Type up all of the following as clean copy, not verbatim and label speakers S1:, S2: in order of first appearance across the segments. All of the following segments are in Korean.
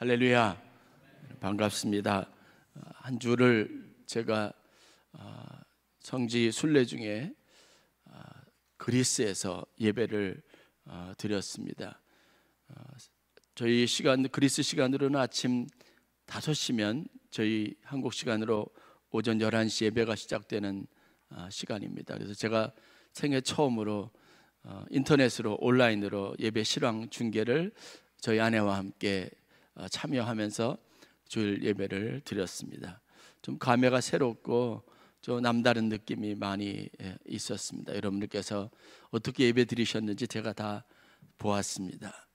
S1: 할렐루야, 반갑습니다. 한 주를 제가 성지 순례 중에 그리스에서 예배를 드렸습니다. 저희 시간, 그리스 시간으로는 아침 5시면 저희 한국 시간으로 오전 11시 예배가 시작되는 시간입니다. 그래서 제가 생애 처음으로 인터넷으로 온라인으로 예배 실황 중계를 저희 아내와 함께 참여하면서 주일 예배를 드렸습니다. 좀 감회가 새롭고 좀 남다른 느낌이 많이 있었습니다. 여러분들께서 어떻게 예배 드리셨는지 제가 다 보았습니다.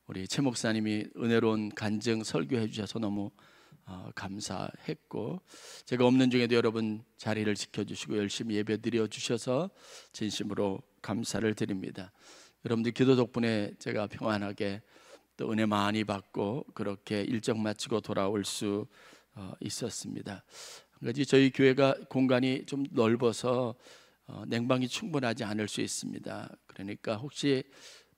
S1: 우리 최 목사님이 은혜로운 간증 설교해 주셔서 너무 감사했고, 제가 없는 중에도 여러분 자리를 지켜주시고 열심히 예배 드려 주셔서 진심으로 감사를 드립니다. 여러분들 기도 덕분에 제가 평안하게 또 은혜 많이 받고 그렇게 일정 마치고 돌아올 수 있었습니다. 한 가지, 저희 교회가 공간이 좀 넓어서 냉방이 충분하지 않을 수 있습니다. 그러니까 혹시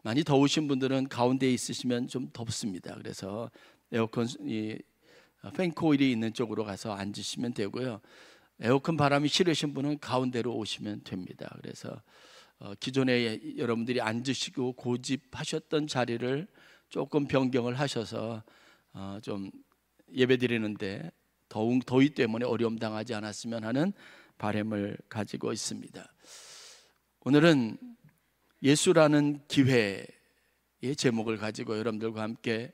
S1: 많이 더우신 분들은 가운데에 있으시면 좀 덥습니다. 그래서 에어컨 팬코일이 있는 쪽으로 가서 앉으시면 되고요. 에어컨 바람이 싫으신 분은 가운데로 오시면 됩니다. 그래서 기존에 여러분들이 앉으시고 고집하셨던 자리를 조금 변경을 하셔서 좀 예배 드리는데 더위 때문에 어려움 당하지 않았으면 하는 바람을 가지고 있습니다. 오늘은 예수라는 기회의 제목을 가지고 여러분들과 함께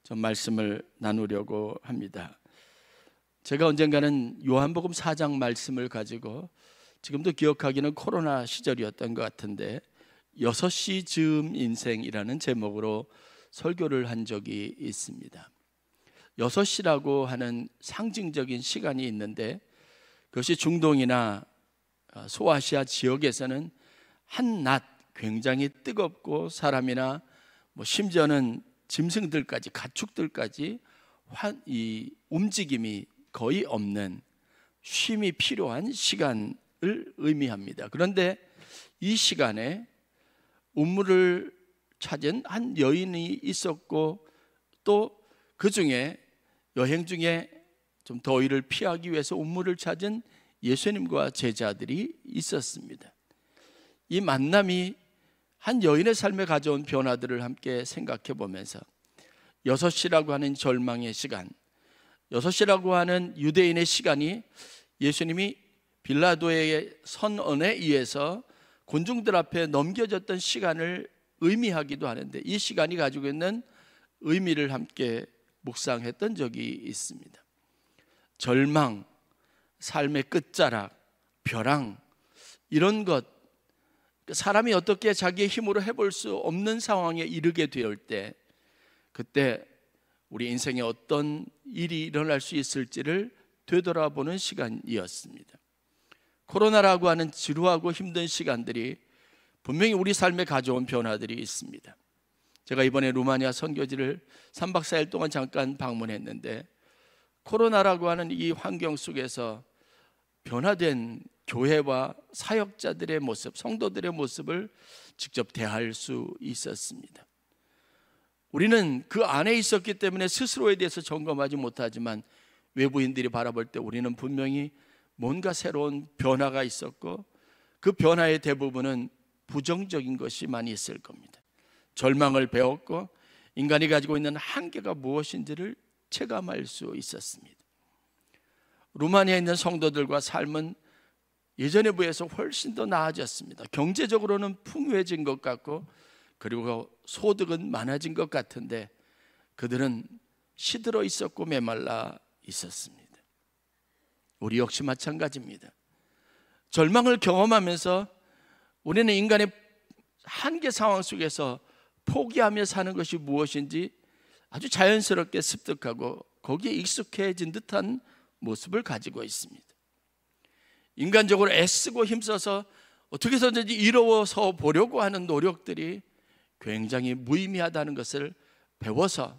S1: 좀 말씀을 나누려고 합니다. 제가 언젠가는 요한복음 4장 말씀을 가지고, 지금도 기억하기는 코로나 시절이었던 것 같은데 6시 즈음 인생이라는 제목으로 설교를 한 적이 있습니다. 6시라고 하는 상징적인 시간이 있는데, 그것이 중동이나 소아시아 지역에서는 한낮 굉장히 뜨겁고 사람이나 심지어는 짐승들까지, 가축들까지 이 움직임이 거의 없는 쉼이 필요한 시간을 의미합니다. 그런데 이 시간에 우물을 찾은 한 여인이 있었고, 또 그 중에 여행 중에 좀 더위를 피하기 위해서 우물을 찾은 예수님과 제자들이 있었습니다. 이 만남이 한 여인의 삶에 가져온 변화들을 함께 생각해 보면서 6시라고 하는 절망의 시간, 6시라고 하는 유대인의 시간이 예수님이 빌라도의 선언에 의해서 군중들 앞에 넘겨졌던 시간을 의미하기도 하는데, 이 시간이 가지고 있는 의미를 함께 묵상했던 적이 있습니다. 절망, 삶의 끝자락, 벼랑, 이런 것, 사람이 어떻게 자기의 힘으로 해볼 수 없는 상황에 이르게 될 때, 그때 우리 인생에 어떤 일이 일어날 수 있을지를 되돌아보는 시간이었습니다. 코로나라고 하는 지루하고 힘든 시간들이 분명히 우리 삶에 가져온 변화들이 있습니다. 제가 이번에 루마니아 선교지를 3박 4일 동안 잠깐 방문했는데, 코로나라고 하는 이 환경 속에서 변화된 교회와 사역자들의 모습, 성도들의 모습을 직접 대할 수 있었습니다. 우리는 그 안에 있었기 때문에 스스로에 대해서 점검하지 못하지만, 외부인들이 바라볼 때 우리는 분명히 뭔가 새로운 변화가 있었고, 그 변화의 대부분은 부정적인 것이 많이 있을 겁니다. 절망을 배웠고 인간이 가지고 있는 한계가 무엇인지를 체감할 수 있었습니다. 루마니아에 있는 성도들과 삶은 예전에 비해서 훨씬 더 나아졌습니다. 경제적으로는 풍요해진 것 같고, 그리고 소득은 많아진 것 같은데 그들은 시들어 있었고 메말라 있었습니다. 우리 역시 마찬가지입니다. 절망을 경험하면서 우리는 인간의 한계 상황 속에서 포기하며 사는 것이 무엇인지 아주 자연스럽게 습득하고 거기에 익숙해진 듯한 모습을 가지고 있습니다. 인간적으로 애쓰고 힘써서 어떻게 해서든지 이루어서 보려고 하는 노력들이 굉장히 무의미하다는 것을 배워서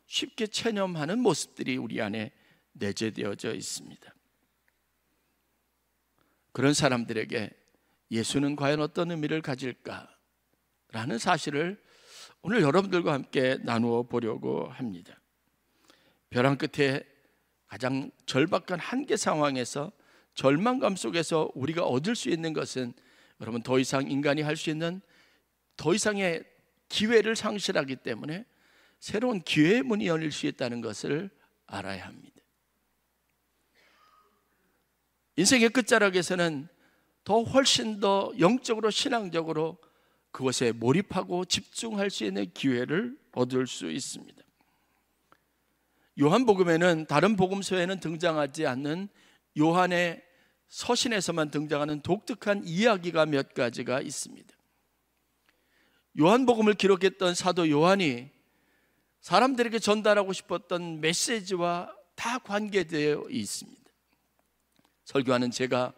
S1: 쉽게 체념하는 모습들이 우리 안에 내재되어져 있습니다. 그런 사람들에게 예수는 과연 어떤 의미를 가질까라는 사실을 오늘 여러분들과 함께 나누어 보려고 합니다. 벼랑 끝에 가장 절박한 한계 상황에서 절망감 속에서 우리가 얻을 수 있는 것은 여러분 더 이상 인간이 할 수 있는 더 이상의 기회를 상실하기 때문에 새로운 기회의 문이 열릴 수 있다는 것을 알아야 합니다. 인생의 끝자락에서는 더 훨씬 더 영적으로 신앙적으로 그것에 몰입하고 집중할 수 있는 기회를 얻을 수 있습니다. 요한복음에는 다른 복음서에는 등장하지 않는 요한의 서신에서만 등장하는 독특한 이야기가 몇 가지가 있습니다. 요한복음을 기록했던 사도 요한이 사람들에게 전달하고 싶었던 메시지와 다 관계되어 있습니다. 설교하는 제가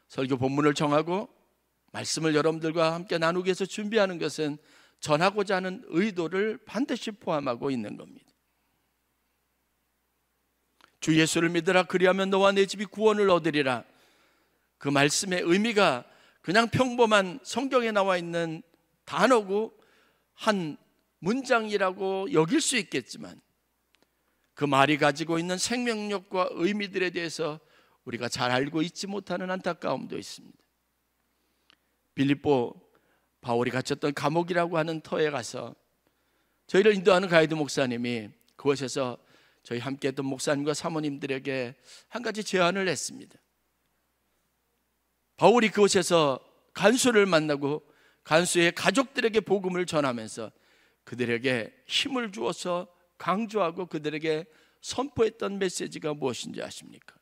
S1: 설교 본문을 정하고 말씀을 여러분들과 함께 나누기 위해서 준비하는 것은 전하고자 하는 의도를 반드시 포함하고 있는 겁니다. 주 예수를 믿으라, 그리하면 너와 내 집이 구원을 얻으리라. 그 말씀의 의미가 그냥 평범한 성경에 나와 있는 단어고 한 문장이라고 여길 수 있겠지만 그 말이 가지고 있는 생명력과 의미들에 대해서 우리가 잘 알고 있지 못하는 안타까움도 있습니다. 빌립보 바울이 갇혔던 감옥이라고 하는 터에 가서 저희를 인도하는 가이드 목사님이 그곳에서 저희 함께 했던 목사님과 사모님들에게 한 가지 제안을 했습니다. 바울이 그곳에서 간수를 만나고 간수의 가족들에게 복음을 전하면서 그들에게 힘을 주어서 강조하고 그들에게 선포했던 메시지가 무엇인지 아십니까?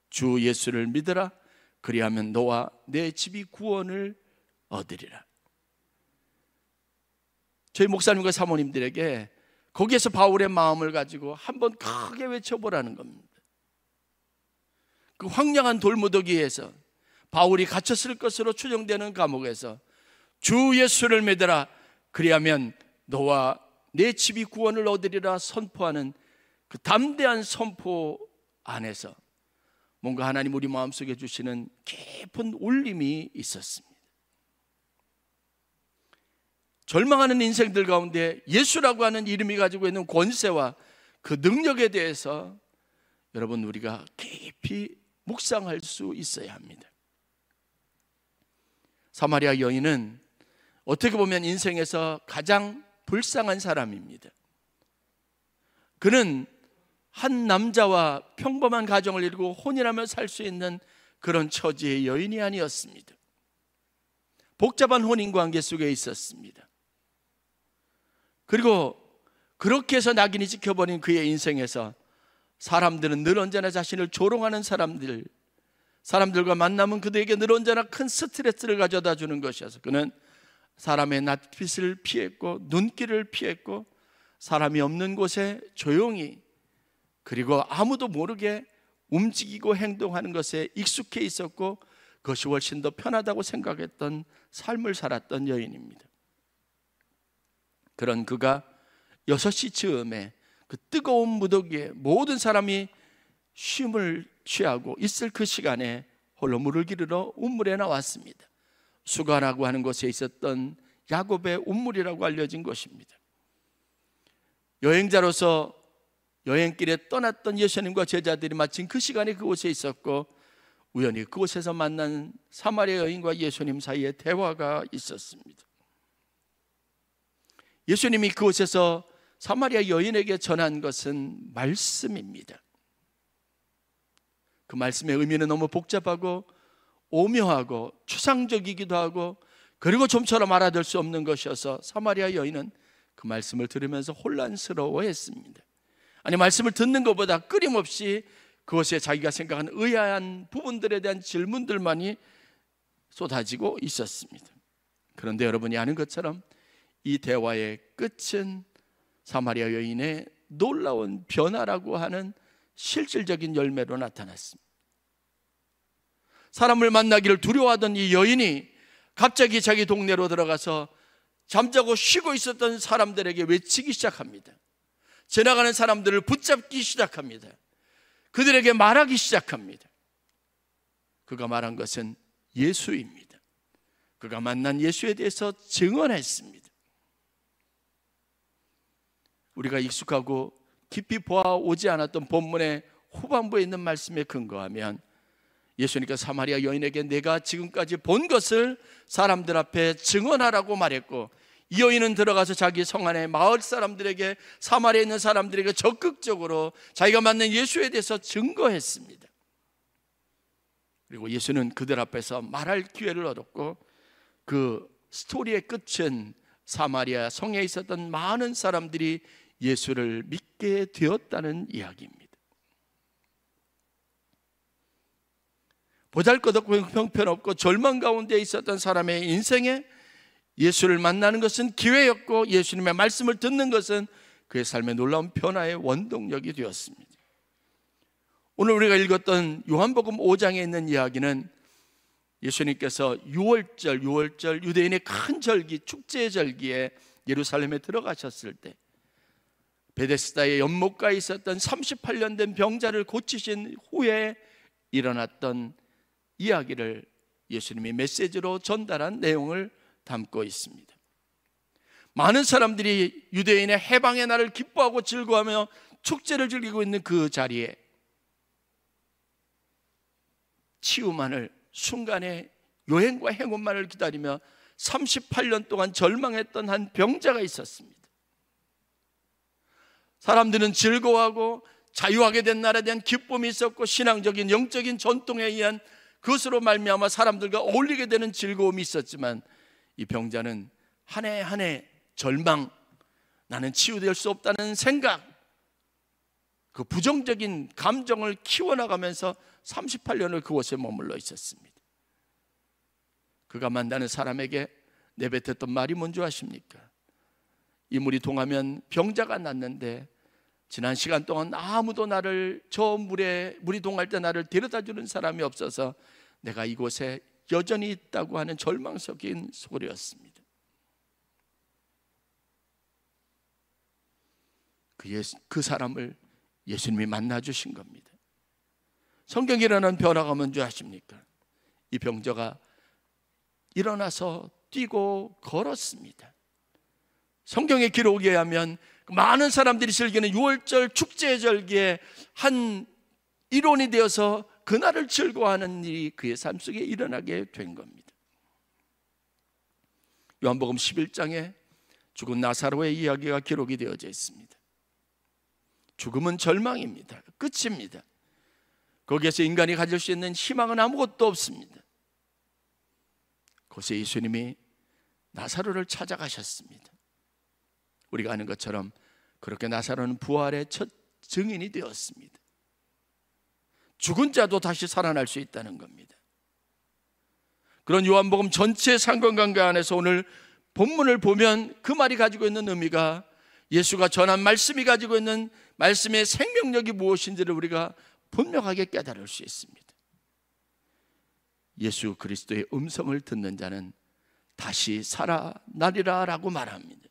S1: 주 예수를 믿으라, 그리하면 너와 내 집이 구원을 얻으리라. 저희 목사님과 사모님들에게 거기에서 바울의 마음을 가지고 한번 크게 외쳐보라는 겁니다. 그 황량한 돌무더기에서 바울이 갇혔을 것으로 추정되는 감옥에서 주 예수를 믿으라, 그리하면 너와 내 집이 구원을 얻으리라 선포하는 그 담대한 선포 안에서 뭔가 하나님 우리 마음속에 주시는 깊은 울림이 있었습니다. 절망하는 인생들 가운데 예수라고 하는 이름이 가지고 있는 권세와 그 능력에 대해서 여러분 우리가 깊이 묵상할 수 있어야 합니다. 사마리아 여인은 어떻게 보면 인생에서 가장 불쌍한 사람입니다. 그는 한 남자와 평범한 가정을 이루고 혼인하며 살 수 있는 그런 처지의 여인이 아니었습니다. 복잡한 혼인관계 속에 있었습니다. 그리고 그렇게 해서 낙인이 찍혀버린 그의 인생에서 사람들은 늘 언제나 자신을 조롱하는 사람들과 만나면 그들에게 늘 언제나 큰 스트레스를 가져다 주는 것이어서 그는 사람의 낯빛을 피했고 눈길을 피했고 사람이 없는 곳에 조용히 그리고 아무도 모르게 움직이고 행동하는 것에 익숙해 있었고 그것이 훨씬 더 편하다고 생각했던 삶을 살았던 여인입니다. 그런 그가 6시 즈음에 그 뜨거운 무더기에 모든 사람이 쉼을 취하고 있을 그 시간에 홀로 물을 기르러 운물에 나왔습니다. 수가라고 하는 곳에 있었던 야곱의 운물이라고 알려진 것입니다. 여행자로서 여행길에 떠났던 예수님과 제자들이 마침 그 시간에 그곳에 있었고 우연히 그곳에서 만난 사마리아 여인과 예수님 사이에 대화가 있었습니다. 예수님이 그곳에서 사마리아 여인에게 전한 것은 말씀입니다. 그 말씀의 의미는 너무 복잡하고 오묘하고 추상적이기도 하고 그리고 좀처럼 알아들 수 없는 것이어서 사마리아 여인은 그 말씀을 들으면서 혼란스러워했습니다. 아니 말씀을 듣는 것보다 끊임없이 그것에 자기가 생각하는 의아한 부분들에 대한 질문들만이 쏟아지고 있었습니다. 그런데 여러분이 아는 것처럼 이 대화의 끝은 사마리아 여인의 놀라운 변화라고 하는 실질적인 열매로 나타났습니다. 사람을 만나기를 두려워하던 이 여인이 갑자기 자기 동네로 들어가서 잠자고 쉬고 있었던 사람들에게 외치기 시작합니다. 지나가는 사람들을 붙잡기 시작합니다. 그들에게 말하기 시작합니다. 그가 말한 것은 예수입니다. 그가 만난 예수에 대해서 증언했습니다. 우리가 익숙하고 깊이 보아오지 않았던 본문의 후반부에 있는 말씀에 근거하면 예수님께서 사마리아 여인에게 내가 지금까지 본 것을 사람들 앞에 증언하라고 말했고, 이 여인은 들어가서 자기 성 안에 마을 사람들에게, 사마리아에 있는 사람들에게 적극적으로 자기가 만난 예수에 대해서 증거했습니다. 그리고 예수는 그들 앞에서 말할 기회를 얻었고, 그 스토리의 끝은 사마리아 성에 있었던 많은 사람들이 예수를 믿게 되었다는 이야기입니다. 보잘것없고 형편없고 절망 가운데 있었던 사람의 인생에 예수를 만나는 것은 기회였고, 예수님의 말씀을 듣는 것은 그의 삶의 놀라운 변화의 원동력이 되었습니다. 오늘 우리가 읽었던 요한복음 5장에 있는 이야기는 예수님께서 6월절 유대인의 큰 절기, 축제의 절기에 예루살렘에 들어가셨을 때 베데스다의 연못가에 있었던 38년 된 병자를 고치신 후에 일어났던 이야기를 예수님이 메시지로 전달한 내용을 담고 있습니다. 많은 사람들이 유대인의 해방의 날을 기뻐하고 즐거워하며 축제를 즐기고 있는 그 자리에 치유만을, 순간의 요행과 행운만을 기다리며 38년 동안 절망했던 한 병자가 있었습니다. 사람들은 즐거워하고 자유하게 된 날에 대한 기쁨이 있었고, 신앙적인 영적인 전통에 의한 그것으로 말미암아 사람들과 어울리게 되는 즐거움이 있었지만, 이 병자는 한 해 한 해 절망, 나는 치유될 수 없다는 생각, 그 부정적인 감정을 키워나가면서 38년을 그곳에 머물러 있었습니다. 그가 만나는 사람에게 내뱉었던 말이 뭔지 아십니까? 이 물이 동하면 병자가 낫는데 지난 시간 동안 아무도 나를 저 물이 동할 때 나를 데려다 주는 사람이 없어서 내가 이곳에 여전히 있다고 하는 절망적인 소리였습니다. 그 사람을 예수님이 만나 주신 겁니다. 성경에 일어난 변화가 뭔지 아십니까? 이 병자가 일어나서 뛰고 걸었습니다. 성경의 기록에 의하면 많은 사람들이 즐기는 6월절 축제의 절기에 한 일원이 되어서 그날을 즐거워하는 일이 그의 삶 속에 일어나게 된 겁니다. 요한복음 11장에 죽은 나사로의 이야기가 기록이 되어져 있습니다. 죽음은 절망입니다. 끝입니다. 거기에서 인간이 가질 수 있는 희망은 아무것도 없습니다. 그곳에 예수님이 나사로를 찾아가셨습니다. 우리가 아는 것처럼 그렇게 나사로는 부활의 첫 증인이 되었습니다. 죽은 자도 다시 살아날 수 있다는 겁니다. 그런 요한복음 전체 상관관계 안에서 오늘 본문을 보면 그 말이 가지고 있는 의미가, 예수가 전한 말씀이 가지고 있는 말씀의 생명력이 무엇인지를 우리가 분명하게 깨달을 수 있습니다. 예수 그리스도의 음성을 듣는 자는 다시 살아나리라 라고 말합니다.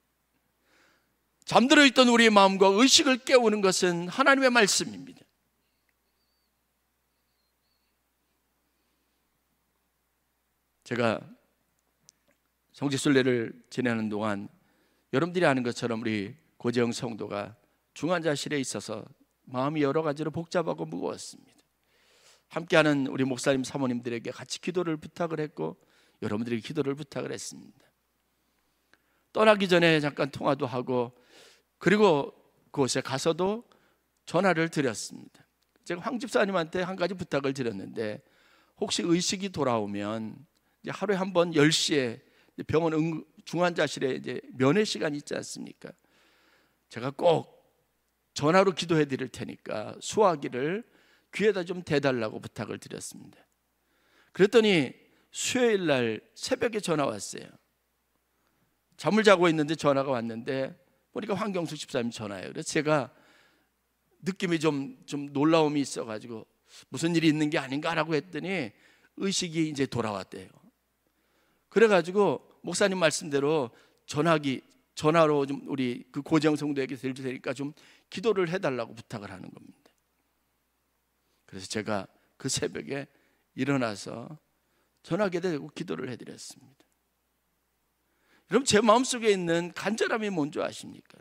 S1: 잠들어 있던 우리의 마음과 의식을 깨우는 것은 하나님의 말씀입니다. 제가 성지순례를 지내는 동안 여러분들이 아는 것처럼 우리 고재영 성도가 중환자실에 있어서 마음이 여러 가지로 복잡하고 무거웠습니다. 함께하는 우리 목사님 사모님들에게 같이 기도를 부탁을 했고, 여러분들에게 기도를 부탁을 했습니다. 떠나기 전에 잠깐 통화도 하고, 그리고 그곳에 가서도 전화를 드렸습니다. 제가 황 집사님한테 한 가지 부탁을 드렸는데, 혹시 의식이 돌아오면 이제 하루에 한 번 10시에 병원 중환자실에 이제 면회 시간이 있지 않습니까? 제가 꼭 전화로 기도해 드릴 테니까 수화기를 귀에다 좀 대달라고 부탁을 드렸습니다. 그랬더니 수요일 날 새벽에 전화 왔어요. 잠을 자고 있는데 전화가 왔는데 보니까 황경수 집사님 전화예요. 그래서 제가 느낌이 좀 놀라움이 있어가지고 무슨 일이 있는 게 아닌가라고 했더니 의식이 이제 돌아왔대요. 그래가지고 목사님 말씀대로 전화로 좀 우리 그 고정 성도에게 드릴 테니까 좀 기도를 해달라고 부탁을 하는 겁니다. 그래서 제가 그 새벽에 일어나서 전화기에 대고 기도를 해드렸습니다. 여러분, 제 마음속에 있는 간절함이 뭔지 아십니까?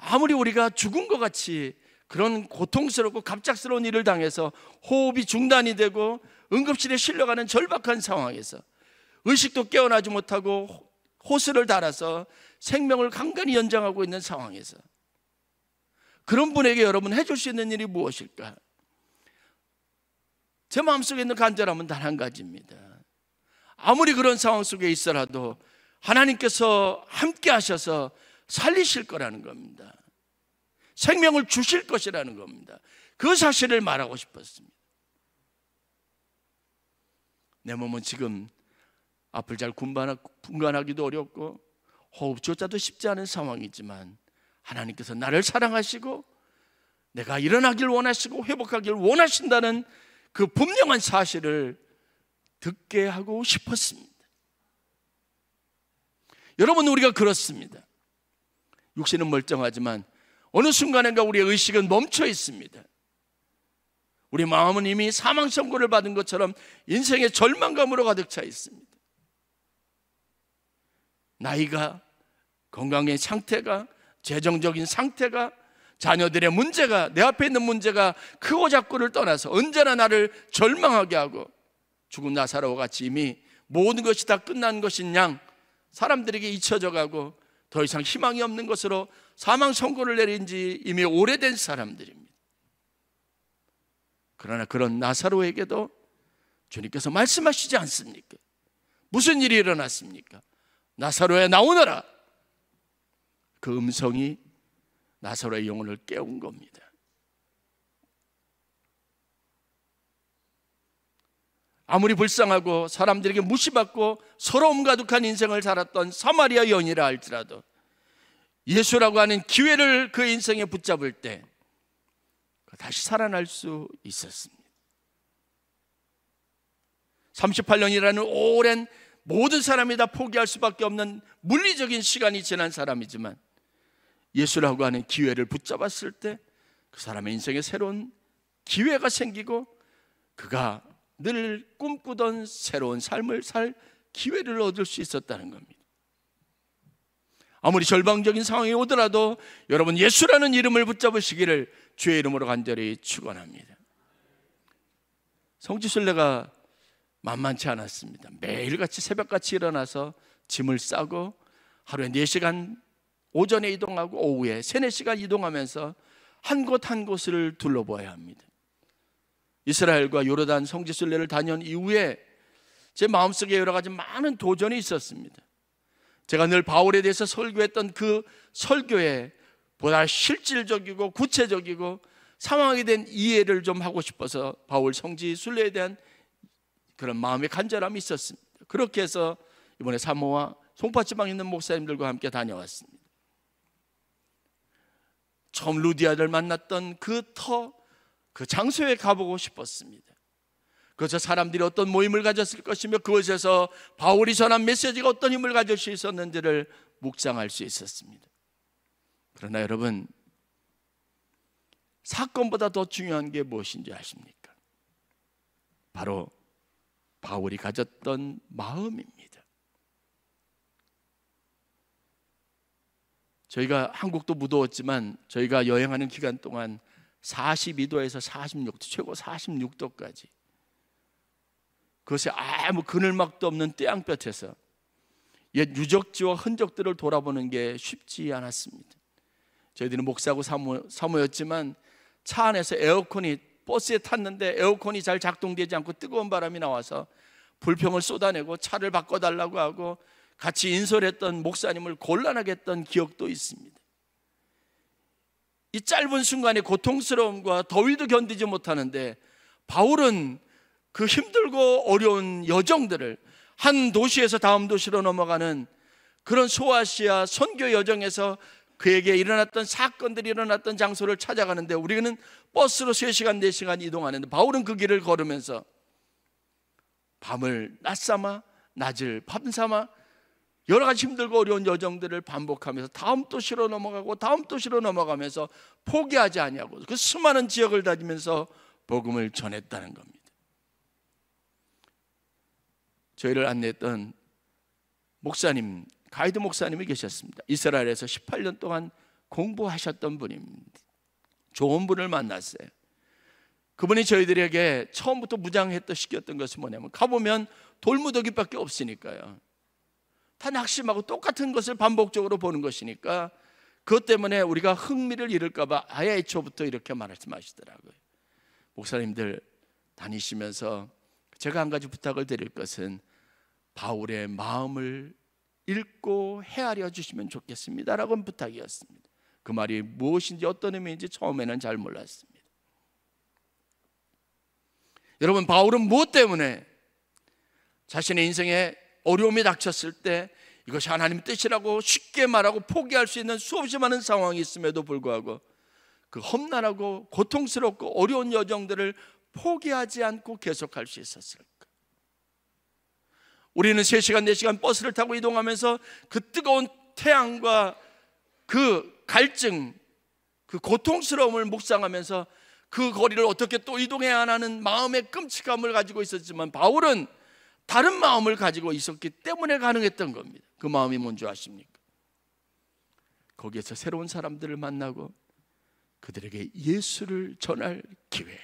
S1: 아무리 우리가 죽은 것 같이 그런 고통스럽고 갑작스러운 일을 당해서 호흡이 중단이 되고 응급실에 실려가는 절박한 상황에서 의식도 깨어나지 못하고 호스를 달아서 생명을 간간히 연장하고 있는 상황에서 그런 분에게 여러분 해줄 수 있는 일이 무엇일까? 제 마음속에 있는 간절함은 단 한 가지입니다. 아무리 그런 상황 속에 있어라도 하나님께서 함께 하셔서 살리실 거라는 겁니다. 생명을 주실 것이라는 겁니다. 그 사실을 말하고 싶었습니다. 내 몸은 지금 앞을 잘 분간하기도 어렵고 호흡조차도 쉽지 않은 상황이지만 하나님께서 나를 사랑하시고 내가 일어나길 원하시고 회복하길 원하신다는 그 분명한 사실을 듣게 하고 싶었습니다. 여러분, 우리가 그렇습니다. 육신은 멀쩡하지만 어느 순간인가 우리의 의식은 멈춰 있습니다. 우리 마음은 이미 사망 선고를 받은 것처럼 인생의 절망감으로 가득 차 있습니다. 나이가, 건강의 상태가, 재정적인 상태가, 자녀들의 문제가, 내 앞에 있는 문제가 크고 작고를 떠나서 언제나 나를 절망하게 하고 죽은 나사로와 같이 이미 모든 것이 다 끝난 것인 양 사람들에게 잊혀져 가고 더 이상 희망이 없는 것으로 사망 선고를 내린 지 이미 오래된 사람들입니다. 그러나 그런 나사로에게도 주님께서 말씀하시지 않습니까? 무슨 일이 일어났습니까? 나사로야 나오너라. 그 음성이 나사로의 영혼을 깨운 겁니다. 아무리 불쌍하고 사람들에게 무시받고 서러움 가득한 인생을 살았던 사마리아 여인이라 할지라도 예수라고 하는 기회를 그 인생에 붙잡을 때 다시 살아날 수 있었습니다. 38년이라는 오랜 모든 사람이 다 포기할 수밖에 없는 물리적인 시간이 지난 사람이지만 예수라고 하는 기회를 붙잡았을 때 그 사람의 인생에 새로운 기회가 생기고 그가 늘 꿈꾸던 새로운 삶을 살 기회를 얻을 수 있었다는 겁니다. 아무리 절망적인 상황이 오더라도 여러분 예수라는 이름을 붙잡으시기를 주의 이름으로 간절히 축원합니다. 성지순례가 만만치 않았습니다. 매일같이 새벽같이 일어나서 짐을 싸고 하루에 4시간 오전에 이동하고 오후에 3, 4시간 이동하면서 한 곳 한 곳을 둘러보아야 합니다. 이스라엘과 요르단 성지순례를 다녀온 이후에 제 마음속에 여러 가지 많은 도전이 있었습니다. 제가 늘 바울에 대해서 설교했던 그 설교에 보다 실질적이고 구체적이고 상황에 대한 이해를 좀 하고 싶어서 바울 성지순례에 대한 그런 마음의 간절함이 있었습니다. 그렇게 해서 이번에 사모와 송파지방에 있는 목사님들과 함께 다녀왔습니다. 처음 루디아를 만났던 그 장소에 가보고 싶었습니다. 그래서 사람들이 어떤 모임을 가졌을 것이며 그것에서 바울이 전한 메시지가 어떤 힘을 가질 수 있었는지를 묵상할 수 있었습니다. 그러나 여러분, 사건보다 더 중요한 게 무엇인지 아십니까? 바로 바울이 가졌던 마음입니다. 저희가 한국도 무더웠지만 저희가 여행하는 기간 동안 42도에서 46도, 최고 46도까지 그것에 아무 그늘막도 없는 태양볕에서 옛 유적지와 흔적들을 돌아보는 게 쉽지 않았습니다. 저희들은 목사고 사모였지만 차 안에서 에어컨이, 버스에 탔는데 에어컨이 잘 작동되지 않고 뜨거운 바람이 나와서 불평을 쏟아내고 차를 바꿔달라고 하고 같이 인솔했던 목사님을 곤란하게 했던 기억도 있습니다. 이 짧은 순간의 고통스러움과 더위도 견디지 못하는데 바울은 그 힘들고 어려운 여정들을 한 도시에서 다음 도시로 넘어가는 그런 소아시아 선교 여정에서 그에게 일어났던 사건들이 일어났던 장소를 찾아가는데 우리는 버스로 3시간 4시간 이동하는데 바울은 그 길을 걸으면서 밤을 낮삼아 낮을 밤삼아 여러 가지 힘들고 어려운 여정들을 반복하면서 다음 도시로 넘어가고 다음 도시로 넘어가면서 포기하지 아니하고 그 수많은 지역을 다니면서 복음을 전했다는 겁니다. 저희를 안내했던 목사님, 가이드 목사님이 계셨습니다. 이스라엘에서 18년 동안 공부하셨던 분입니다. 좋은 분을 만났어요. 그분이 저희들에게 처음부터 무장했던 시켰던 것은 뭐냐면, 가보면 돌무더기밖에 없으니까요. 다 낙심하고 똑같은 것을 반복적으로 보는 것이니까 그것 때문에 우리가 흥미를 잃을까 봐 아예 애초부터 이렇게 말씀하시더라고요. 목사님들 다니시면서 제가 한 가지 부탁을 드릴 것은 바울의 마음을 읽고 헤아려 주시면 좋겠습니다라고 부탁이었습니다. 그 말이 무엇인지 어떤 의미인지 처음에는 잘 몰랐습니다. 여러분, 바울은 무엇 때문에 자신의 인생에 어려움이 닥쳤을 때 이것이 하나님의 뜻이라고 쉽게 말하고 포기할 수 있는 수없이 많은 상황이 있음에도 불구하고 그 험난하고 고통스럽고 어려운 여정들을 포기하지 않고 계속할 수 있었을까? 우리는 3시간, 4시간 버스를 타고 이동하면서 그 뜨거운 태양과 그 갈증, 그 고통스러움을 묵상하면서 그 거리를 어떻게 또 이동해야 하는 마음의 끔찍함을 가지고 있었지만, 바울은 다른 마음을 가지고 있었기 때문에 가능했던 겁니다. 그 마음이 뭔지 아십니까? 거기에서 새로운 사람들을 만나고 그들에게 예수를 전할 기회,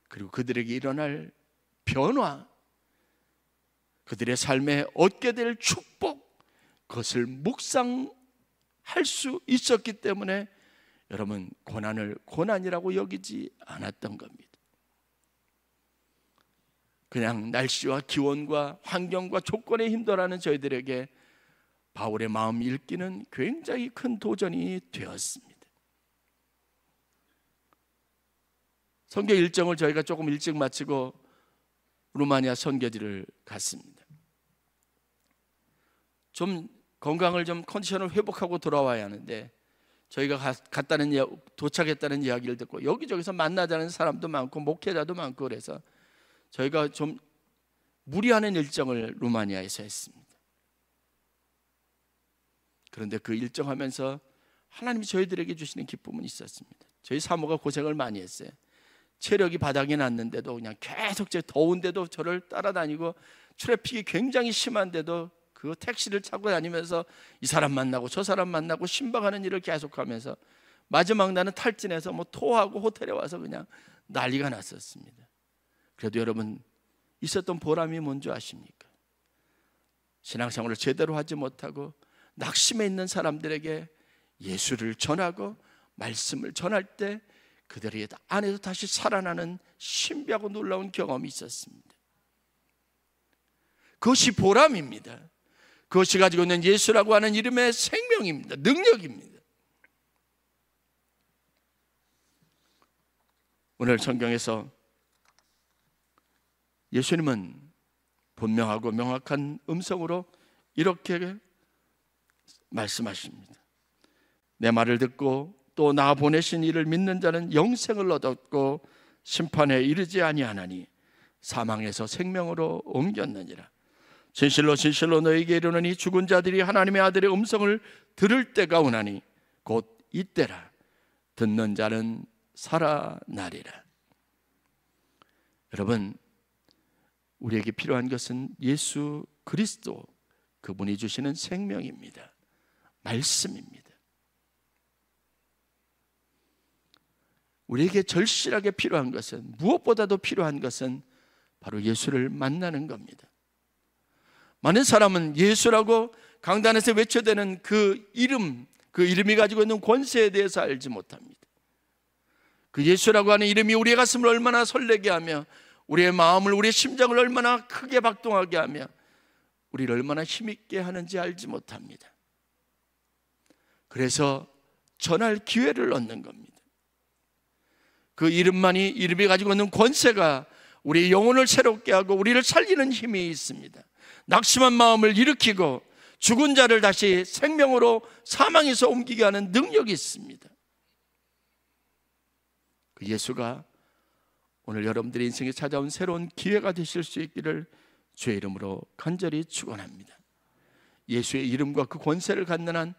S1: 그리고 그들에게 일어날 변화, 그들의 삶에 얻게 될 축복, 그것을 묵상할 수 있었기 때문에 여러분, 고난을 고난이라고 여기지 않았던 겁니다. 그냥 날씨와 기온과 환경과 조건에 힘들어하는 저희들에게 바울의 마음 읽기는 굉장히 큰 도전이 되었습니다. 선교 일정을 저희가 조금 일찍 마치고 루마니아 선교지를 갔습니다. 좀 건강을 좀 컨디션을 회복하고 돌아와야 하는데, 저희가 도착했다는 이야기를 듣고 여기저기서 만나자는 사람도 많고 목회자도 많고 그래서 저희가 좀 무리하는 일정을 루마니아에서 했습니다. 그런데 그 일정하면서 하나님이 저희들에게 주시는 기쁨은 있었습니다. 저희 사모가 고생을 많이 했어요. 체력이 바닥이 났는데도 그냥 계속 더운데도 저를 따라다니고, 트래픽이 굉장히 심한데도 그 택시를 타고 다니면서 이 사람 만나고 저 사람 만나고 신방하는 일을 계속하면서 마지막 날은 탈진해서 토하고 호텔에 와서 그냥 난리가 났었습니다. 그래도 여러분, 있었던 보람이 뭔지 아십니까? 신앙생활을 제대로 하지 못하고 낙심해 있는 사람들에게 예수를 전하고 말씀을 전할 때 그들의 안에서 다시 살아나는 신비하고 놀라운 경험이 있었습니다. 그것이 보람입니다. 그것이 가지고 있는 예수라고 하는 이름의 생명입니다. 능력입니다. 오늘 성경에서 예수님은 분명하고 명확한 음성으로 이렇게 말씀하십니다. 내 말을 듣고 또 나 보내신 이를 믿는 자는 영생을 얻었고 심판에 이르지 아니하나니 사망에서 생명으로 옮겼느니라. 진실로 진실로 너에게 이르노니 죽은 자들이 하나님의 아들의 음성을 들을 때가 오나니 곧 이때라. 듣는 자는 살아나리라. 여러분, 우리에게 필요한 것은 예수 그리스도, 그분이 주시는 생명입니다. 말씀입니다. 우리에게 절실하게 필요한 것은, 무엇보다도 필요한 것은 바로 예수를 만나는 겁니다. 많은 사람은 예수라고 강단에서 외쳐대는 그 이름이 가지고 있는 권세에 대해서 알지 못합니다. 그 예수라고 하는 이름이 우리의 가슴을 얼마나 설레게 하며 우리의 마음을, 우리의 심장을 얼마나 크게 박동하게 하며 우리를 얼마나 힘있게 하는지 알지 못합니다. 그래서 전할 기회를 얻는 겁니다. 그 이름이 가지고 있는 권세가 우리의 영혼을 새롭게 하고 우리를 살리는 힘이 있습니다. 낙심한 마음을 일으키고 죽은 자를 다시 생명으로 사망에서 옮기게 하는 능력이 있습니다. 그 예수가 오늘 여러분들의 인생에 찾아온 새로운 기회가 되실 수 있기를 주의 이름으로 간절히 축원합니다. 예수의 이름과 그 권세를 갖는 한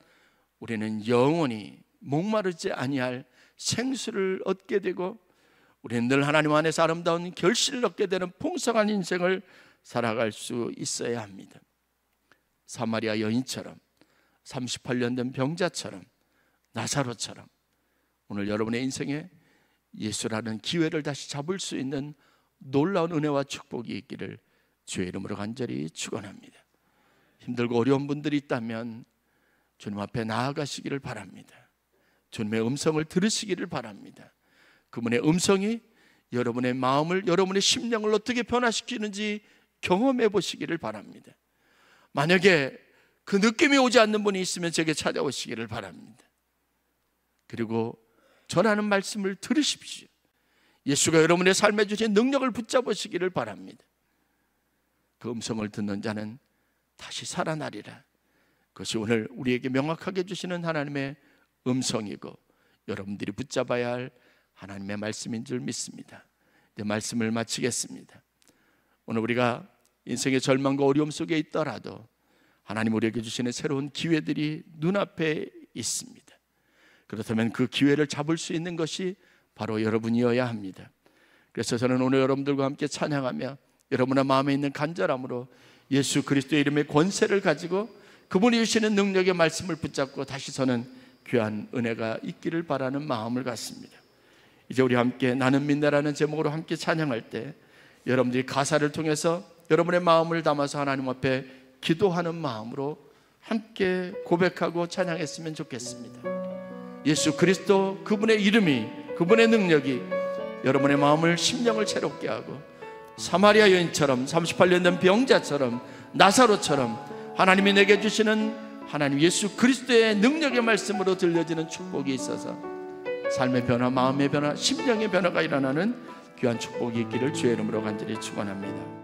S1: 우리는 영원히 목마르지 아니할 생수를 얻게 되고, 우리는 늘 하나님 안에서 아름다운 결실을 얻게 되는 풍성한 인생을 살아갈 수 있어야 합니다. 사마리아 여인처럼, 38년 된 병자처럼 나사로처럼 오늘 여러분의 인생에 예수라는 기회를 다시 잡을 수 있는 놀라운 은혜와 축복이 있기를 주의 이름으로 간절히 축원합니다. 힘들고 어려운 분들이 있다면 주님 앞에 나아가시기를 바랍니다. 주님의 음성을 들으시기를 바랍니다. 그분의 음성이 여러분의 마음을, 여러분의 심령을 어떻게 변화시키는지 경험해 보시기를 바랍니다. 만약에 그 느낌이 오지 않는 분이 있으면 제게 찾아오시기를 바랍니다. 그리고 전하는 말씀을 들으십시오. 예수가 여러분의 삶에 주신 능력을 붙잡으시기를 바랍니다. 그 음성을 듣는 자는 다시 살아나리라. 그것이 오늘 우리에게 명확하게 주시는 하나님의 음성이고 여러분들이 붙잡아야 할 하나님의 말씀인 줄 믿습니다. 이제 말씀을 마치겠습니다. 오늘 우리가 인생의 절망과 어려움 속에 있더라도 하나님 우리에게 주시는 새로운 기회들이 눈앞에 있습니다. 그렇다면 그 기회를 잡을 수 있는 것이 바로 여러분이어야 합니다. 그래서 저는 오늘 여러분들과 함께 찬양하며 여러분의 마음에 있는 간절함으로 예수 그리스도의 이름의 권세를 가지고 그분이 주시는 능력의 말씀을 붙잡고 다시 서는 귀한 은혜가 있기를 바라는 마음을 갖습니다. 이제 우리 함께 나는 믿네라는 제목으로 함께 찬양할 때 여러분들이 가사를 통해서 여러분의 마음을 담아서 하나님 앞에 기도하는 마음으로 함께 고백하고 찬양했으면 좋겠습니다. 예수 그리스도 그분의 이름이, 그분의 능력이 여러분의 마음을, 심령을 새롭게 하고 사마리아 여인처럼, 38년 된 병자처럼, 나사로처럼 하나님이 내게 주시는 하나님 예수 그리스도의 능력의 말씀으로 들려지는 축복이 있어서 삶의 변화, 마음의 변화, 심령의 변화가 일어나는 귀한 축복이 있기를 주의 이름으로 간절히 축원합니다.